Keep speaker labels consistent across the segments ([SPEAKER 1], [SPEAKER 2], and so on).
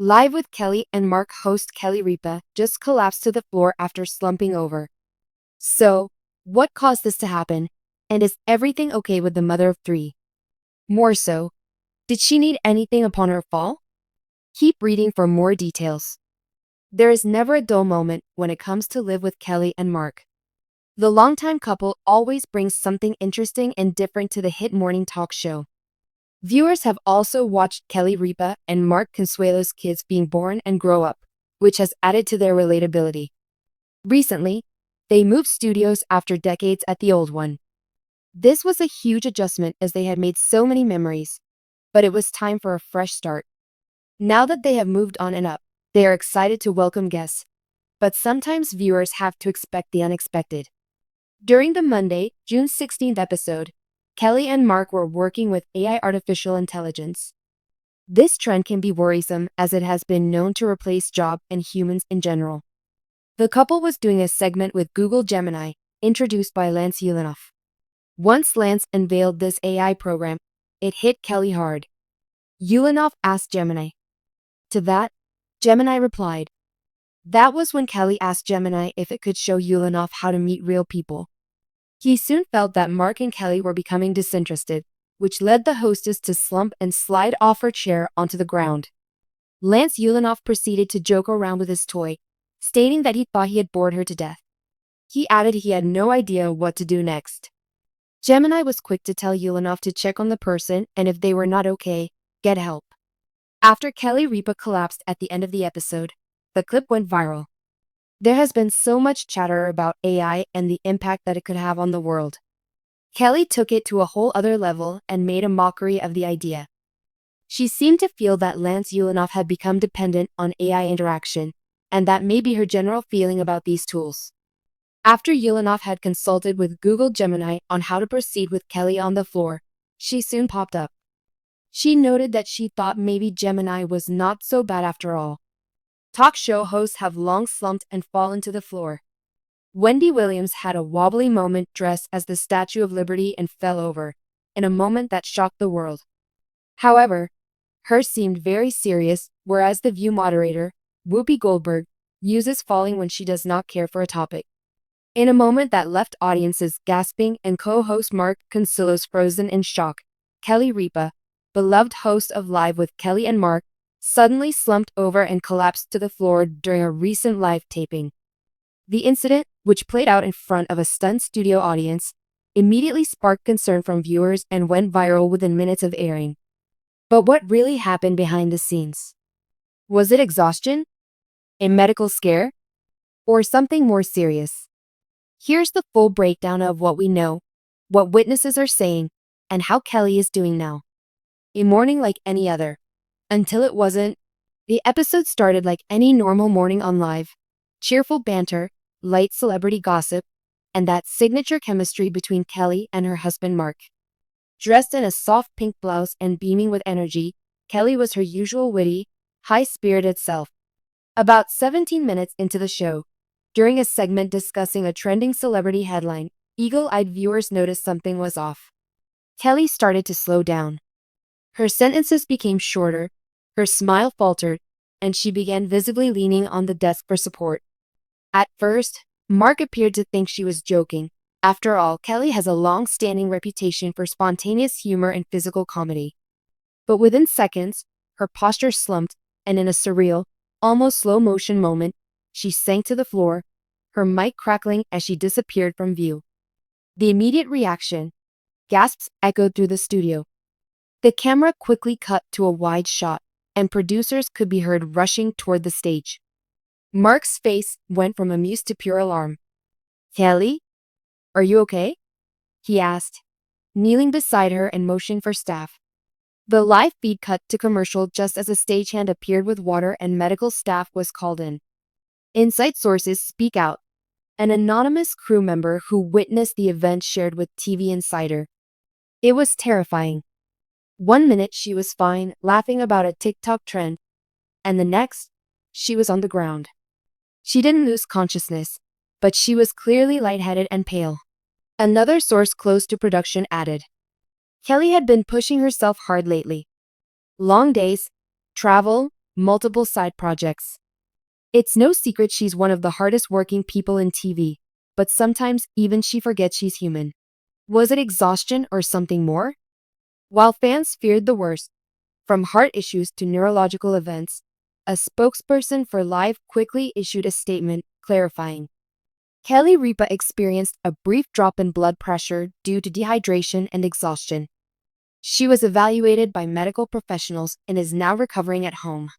[SPEAKER 1] Live with Kelly and Mark host Kelly Ripa just collapsed to the floor after slumping over. So, what caused this to happen? And is everything okay with the mother of three? More so, did she need anything upon her fall? Keep reading for more details. There is never a dull moment when it comes to Live with Kelly and Mark. The longtime couple always brings something interesting and different to the hit morning talk show. Viewers have also watched Kelly Ripa and Mark Consuelo's kids being born and grow up, which has added to their relatability. Recently, they moved studios after decades at the old one. This was a huge adjustment as they had made so many memories, but it was time for a fresh start. Now that they have moved on and up, they are excited to welcome guests, but sometimes viewers have to expect the unexpected. During the Monday, June 16th episode, Kelly and Mark were working with AI artificial intelligence. This trend can be worrisome as it has been known to replace jobs and humans in general. The couple was doing a segment with Google Gemini, introduced by Lance Ulanoff. Once Lance unveiled this AI program, it hit Kelly hard. Ulanoff asked Gemini. To that, Gemini replied. That was when Kelly asked Gemini if it could show Ulanoff how to meet real people. He soon felt that Mark and Kelly were becoming disinterested, which led the hostess to slump and slide off her chair onto the ground. Lance Ulanoff proceeded to joke around with his toy, stating that he thought he had bored her to death. He added he had no idea what to do next. Gemini was quick to tell Ulanoff to check on the person and if they were not okay, get help. After Kelly Ripa collapsed at the end of the episode, the clip went viral. There has been so much chatter about AI and the impact that it could have on the world. Kelly took it to a whole other level and made a mockery of the idea. She seemed to feel that Lance Ulanoff had become dependent on AI interaction, and that may be her general feeling about these tools. After Ulanoff had consulted with Google Gemini on how to proceed with Kelly on the floor, she soon popped up. She noted that she thought maybe Gemini was not so bad after all. Talk show hosts have long slumped and fallen to the floor. Wendy Williams had a wobbly moment dressed as the Statue of Liberty and fell over, in a moment that shocked the world. However, hers seemed very serious, whereas the View moderator, Whoopi Goldberg, uses falling when she does not care for a topic. In a moment that left audiences gasping and co-host Mark Consuelos frozen in shock, Kelly Ripa, beloved host of Live with Kelly and Mark, suddenly slumped over and collapsed to the floor during a recent live taping. The incident, which played out in front of a stunned studio audience, immediately sparked concern from viewers and went viral within minutes of airing. But what really happened behind the scenes? Was it exhaustion? A medical scare? Or something more serious? Here's the full breakdown of what we know, what witnesses are saying, and how Kelly is doing now. A morning like any other. Until it wasn't. The episode started like any normal morning on Live. Cheerful banter, light celebrity gossip, and that signature chemistry between Kelly and her husband Mark. Dressed in a soft pink blouse and beaming with energy, Kelly was her usual witty, high-spirited self. About 17 minutes into the show, during a segment discussing a trending celebrity headline, eagle-eyed viewers noticed something was off. Kelly started to slow down. Her sentences became shorter, her smile faltered, and she began visibly leaning on the desk for support. At first, Mark appeared to think she was joking. After all, Kelly has a long-standing reputation for spontaneous humor and physical comedy. But within seconds, her posture slumped, and in a surreal, almost slow-motion moment, she sank to the floor, her mic crackling as she disappeared from view. The immediate reaction, gasps echoed through the studio. The camera quickly cut to a wide shot, and producers could be heard rushing toward the stage. Mark's face went from amused to pure alarm. Kelly? Are you okay? He asked, kneeling beside her and motioning for staff. The live feed cut to commercial just as a stagehand appeared with water and medical staff was called in. Inside sources speak out. An anonymous crew member who witnessed the event shared with TV Insider. It was terrifying. 1 minute she was fine, laughing about a TikTok trend, and the next, she was on the ground. She didn't lose consciousness, but she was clearly lightheaded and pale. Another source close to production added. Kelly had been pushing herself hard lately. Long days, travel, multiple side projects. It's no secret she's one of the hardest working people in TV, but sometimes even she forgets she's human. Was it exhaustion or something more? While fans feared the worst, from heart issues to neurological events, a spokesperson for Live quickly issued a statement clarifying. Kelly Ripa experienced a brief drop in blood pressure due to dehydration and exhaustion. She was evaluated by medical professionals and is now recovering at home.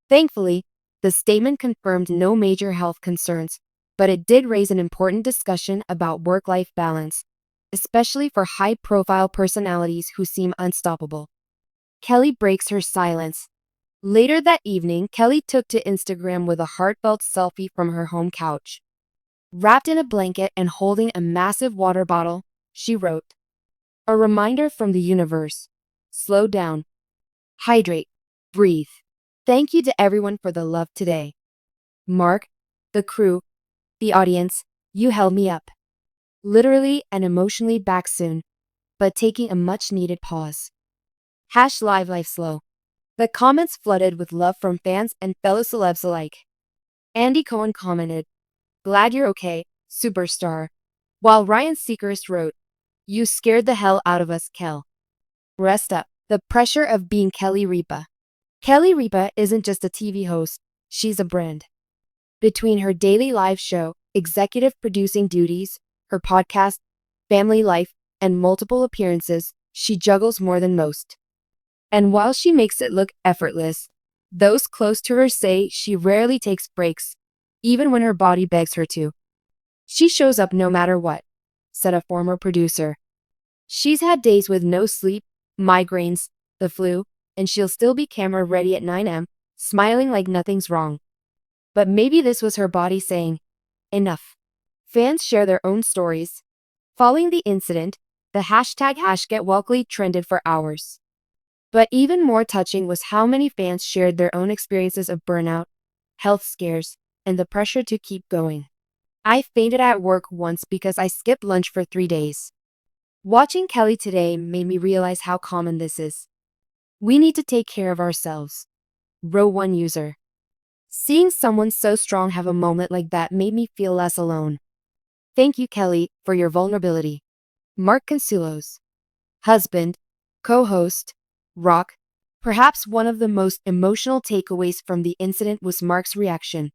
[SPEAKER 1] Thankfully, the statement confirmed no major health concerns, but it did raise an important discussion about work-life balance, especially for high-profile personalities who seem unstoppable. Kelly breaks her silence. Later that evening, Kelly took to Instagram with a heartfelt selfie from her home couch. Wrapped in a blanket and holding a massive water bottle, she wrote, "A reminder from the universe. Slow down. Hydrate. Breathe. Thank you to everyone for the love today. Mark, the crew, the audience, you held me up. Literally and emotionally back soon, but taking a much-needed pause. Live life slow." The comments flooded with love from fans and fellow celebs alike. Andy Cohen commented, "Glad you're okay, superstar." While Ryan Seacrest wrote, "You scared the hell out of us, Kel. Rest up." The pressure of being Kelly Ripa. Kelly Ripa isn't just a TV host, she's a brand. Between her daily live show, executive producing duties, her podcast, family life, and multiple appearances, she juggles more than most. And while she makes it look effortless, those close to her say she rarely takes breaks, even when her body begs her to. "She shows up no matter what," said a former producer. "She's had days with no sleep, migraines, the flu, and she'll still be camera ready at 9 a.m., smiling like nothing's wrong." But maybe this was her body saying, "Enough." Fans share their own stories. Following the incident, the #GetWellly trended for hours. But even more touching was how many fans shared their own experiences of burnout, health scares, and the pressure to keep going. "I fainted at work once because I skipped lunch for 3 days. Watching Kelly today made me realize how common this is. We need to take care of ourselves," wrote one user. "Seeing someone so strong have a moment like that made me feel less alone. Thank you, Kelly, for your vulnerability." Mark Consuelos, husband, co-host, Rock. Perhaps one of the most emotional takeaways from the incident was Mark's reaction.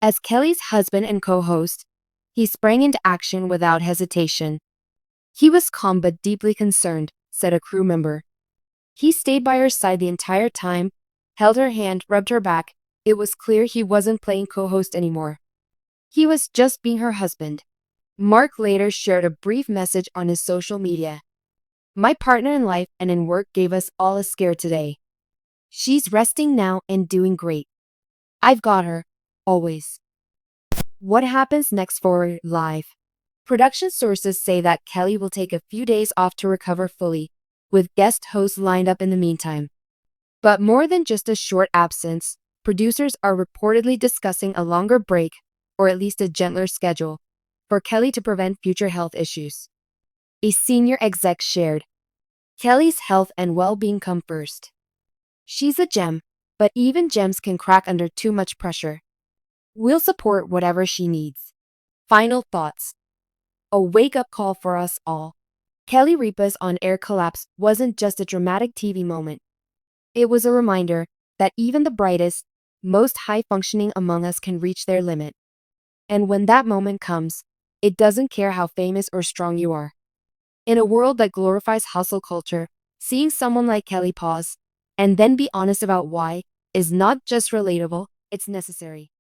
[SPEAKER 1] As Kelly's husband and co-host, he sprang into action without hesitation. "He was calm but deeply concerned," said a crew member. "He stayed by her side the entire time, held her hand, rubbed her back. It was clear he wasn't playing co-host anymore. He was just being her husband." Mark later shared a brief message on his social media. "My partner in life and in work gave us all a scare today. She's resting now and doing great. I've got her, always." What happens next for Live? Production sources say that Kelly will take a few days off to recover fully, with guest hosts lined up in the meantime. But more than just a short absence, producers are reportedly discussing a longer break, or at least a gentler schedule, for Kelly to prevent future health issues. A senior exec shared, "Kelly's health and well-being come first. She's a gem, but even gems can crack under too much pressure. We'll support whatever she needs." Final thoughts. A wake-up call for us all. Kelly Ripa's on-air collapse wasn't just a dramatic TV moment. It was a reminder that even the brightest, most high-functioning among us can reach their limit. And when that moment comes, it doesn't care how famous or strong you are. In a world that glorifies hustle culture, seeing someone like Kelly pause and then be honest about why is not just relatable, it's necessary.